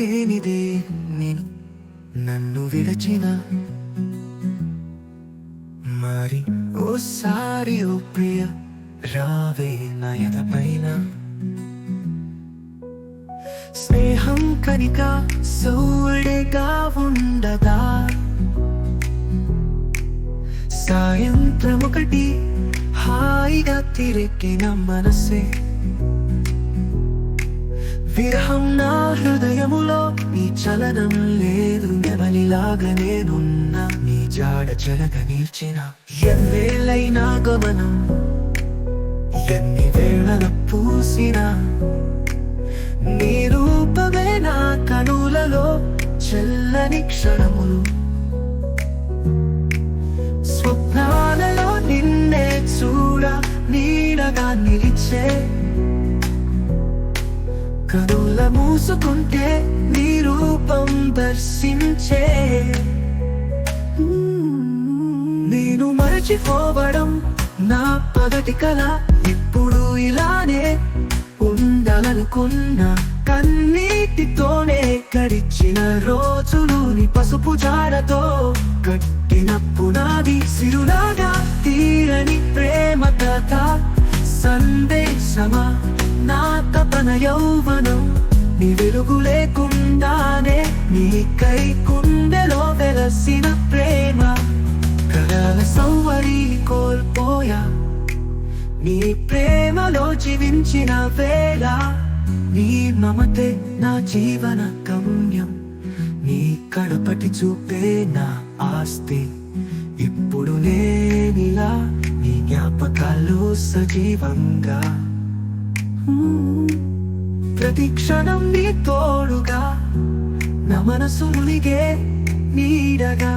లేనిదే నేను నన్ను విడచిన మరి ఓసారి ఓ ప్రియ రావే నయన పైన స్నేహం కనిక సౌడేగా ఉండదా సాయంత్రం ఒకటి హాయిగా తిరిగిన మనసే విరహం నా హృదయములో నీ చలనం లేదు నెమలిలాగా నేనున్నా నీ జాడ జరగ నిల్చిన ఎన్నేళ్ళైనా గమనం ఎన్ని వేళల పూసినా నీ రూపమే నా కనులలో చెల్లని క్షణములు స్వప్నాలలో నిన్నే చూడ నీడగా నిలిచే కనుల మూసుకుంటే నీ రూపం దర్శించే నేను మరచిపోవడం నా పగటి కల ఇప్పుడు ఇలానే ఉండాలనుకున్నా కన్నీటితోనే గడిచిన రోజులు నీ పసుపు జాడతో కట్టిన పునాది సిరులాగా తీరని ప్రేమ కథ సందేశమా నా తపన యౌవనం నీ వెలుగు లేకుండానే నీకై గుండెలో వెలసిన ప్రేమ కలల సౌవరి కోల్పోయా నీ ప్రేమలో జీవించిన వేళ నీ మమతే నా జీవన గమ్యం నీ కడపటి చూపే నా ఆస్తి ఇప్పుడు నేనిలా నీ జ్ఞాపకాలు సజీవంగా ప్రతి క్షణం నీ తోడుగా నా మనసు మునిగే నీడగా